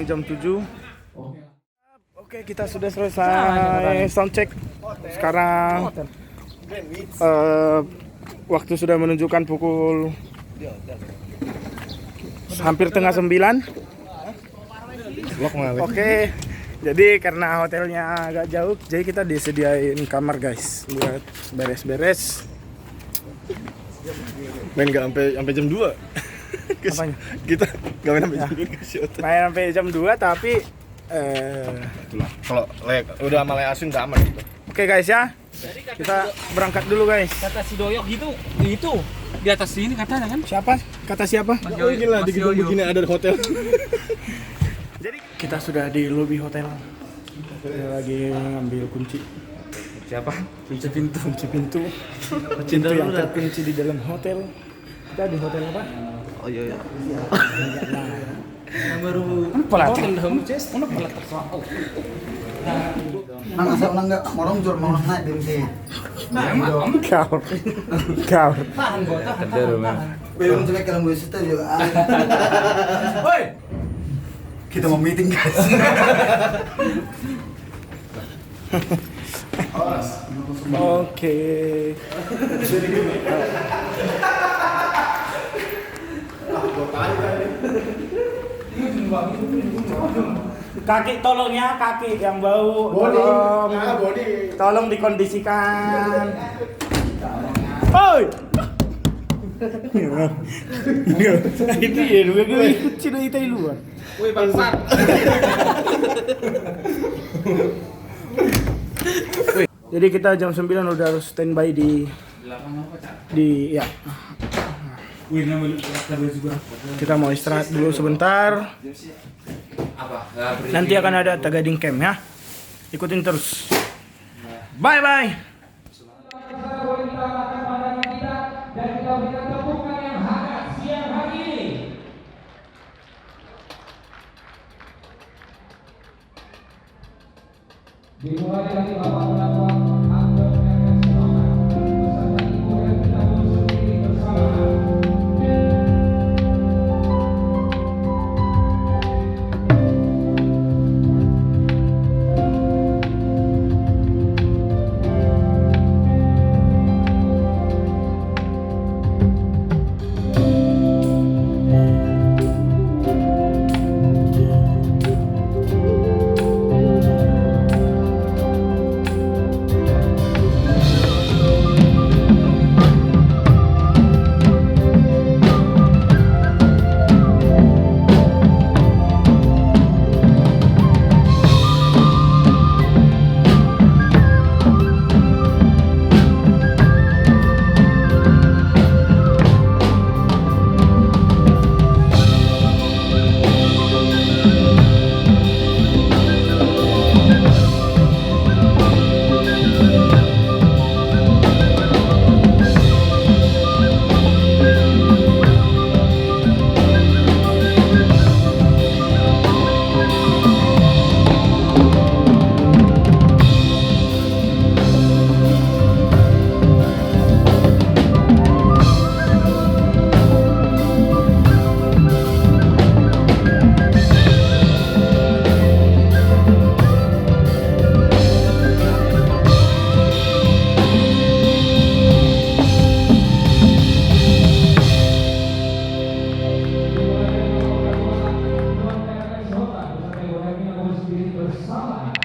jam 7. Oke, kita sudah selesai soundcheck. Sekarang waktu sudah menunjukkan pukul hampir tengah 9. Oke, jadi karena hotelnya agak jauh, jadi kita disediain kamar guys buat beres-beres. Main nggak sampai jam 2. Apanya? Kita nggak main sampai jam 2 ke hotel. Main sampai jam 2 tapi Itulah. Kalau udah sama Lea Asun udah aman gitu. Oke guys ya. Kita berangkat dulu guys. Kata si Doyok gitu, itu di atas sini katanya kan? Siapa? Kata siapa? Mungkin lah di gedung begini ada hotel. Jadi kita sudah di lobi hotel. Kita lagi ngambil kunci. Siapa? Kunci pintu. Pintu yang terkunci di dalam hotel. Kita di hotel apa? Oh iya. Yang baru hotel home chest. Mana pelat tersoal. Nang asa nang enggak morong jor mau naik di sini. Kau. Tahan kok, tahan. Belum jelek kalau mau situ juga. Woi. Kita mau meeting guys. Oke. Kaki tolong ya, kaki yang bau. Tolong dikondisikan. Oi. Itu ya, gue ikut cina itu luar. Woi bangsat. Jadi kita jam 9 udah harus standby di ya. Kita mau istirahat dulu sebentar. Nanti akan ada Tagading Camp ya. Ikutin terus. Bye bye. Dimulai dari Bapak Penatuan Anton Memes Roman beserta Ibu Revina Wusuri bersama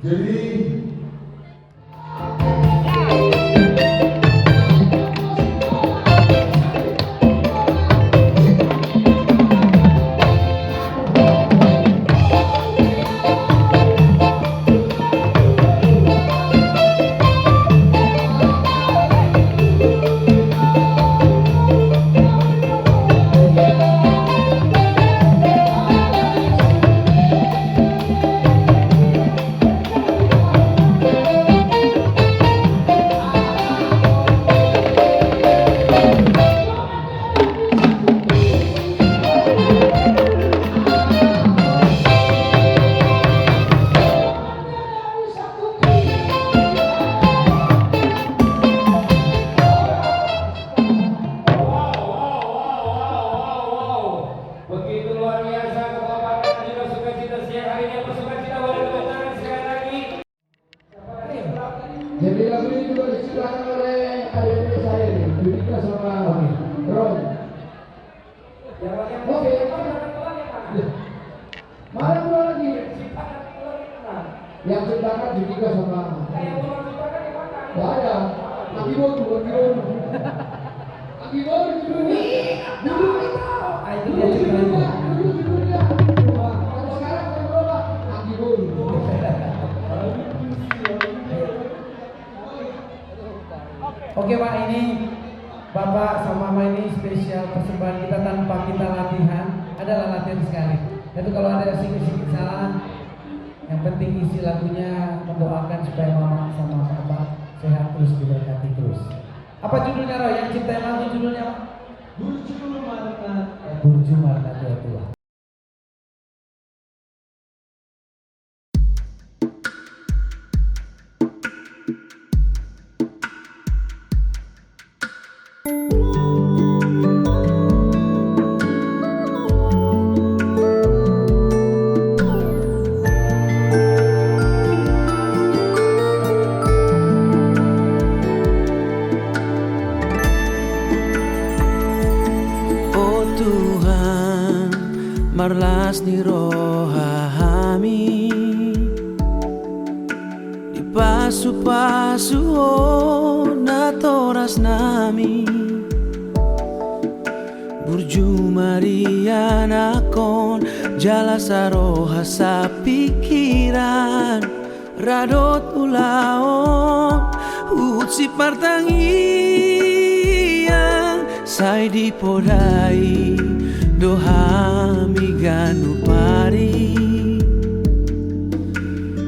Jadi begitu luar biasa kekompakan dan juga sukacita siang hari ini. Bersukacita boleh tepuk tangan sekali lagi. jadi lagu ini juga diciptakan oleh adik-adik saya nih, Judika sama Ron. Oke. Mana dua lagi? Yang ciptakan Judika sama. Gak ada. Aki Boru, Aki Boru. Aki Boru dulu. Itu dia ciptakan. Kalau sekarang saya berubah, Aki Boru. Oke Pak, ini Bapak sama Mama ini spesial persembahan kita tanpa kita latihan, adalah latihan sekali. Itu kalau ada sedikit salah, yang penting isi lagunya mendoakan supaya Mama sama Papa sehat terus, diberkati terus. Apa judulnya Roy? Yang ciptain lagu judulnya apa? Burju Marna Tua-Tua. Marlas ni rohami di pasu-pasu na toras nami Burju Maria nakon jala saroha sa pikiran radot ulaon uhut si partangian sai di podai doha miganu pari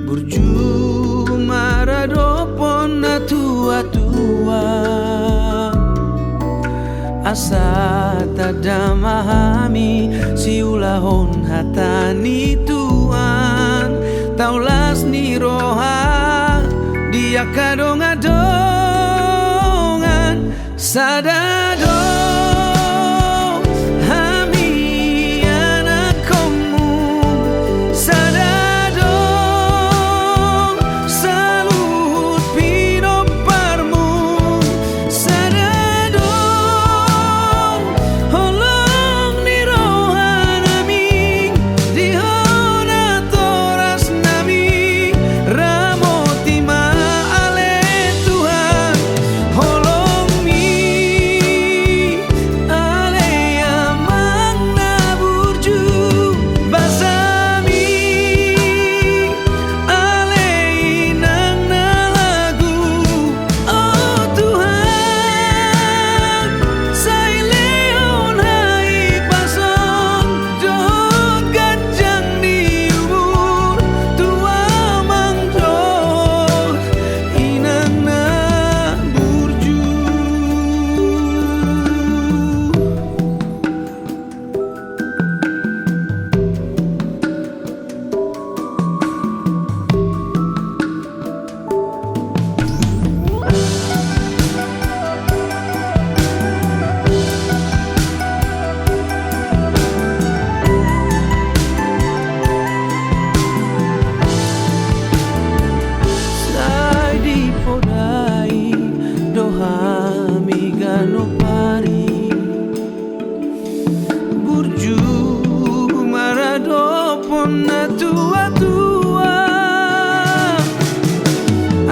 Burju maradopon na tua-tua asa tadamahami si ulahon hatani tuan taulas ni roha dia kadong-adongan sadado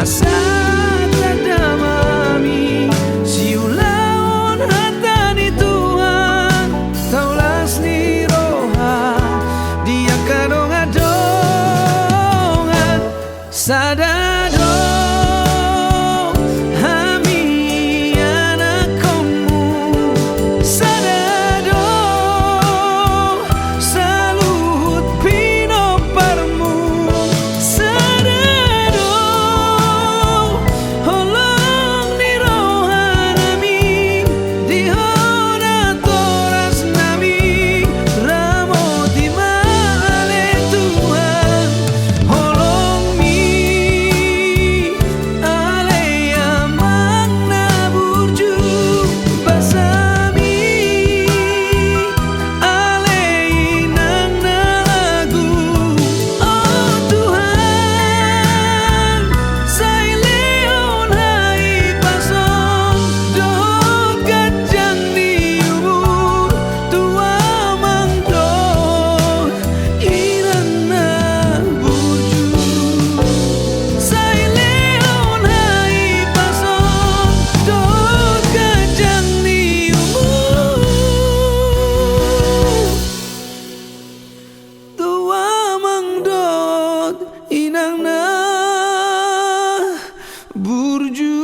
asa tadamami siulaon hatani Tuhan taulas ni roha dia kadong-adongan sadado hami anakmu sadado salut pinoparmu sadado holong ni rohanami dihona toras nami ramoti male Tuhan holong mi ale amang na burju basami ale inang na lagu oh Tuhan say leon hai pasong dot gajang di umur tua mangdo inang na burju say leon hai pasong dot gajang di umur tua mangdot inang na burju.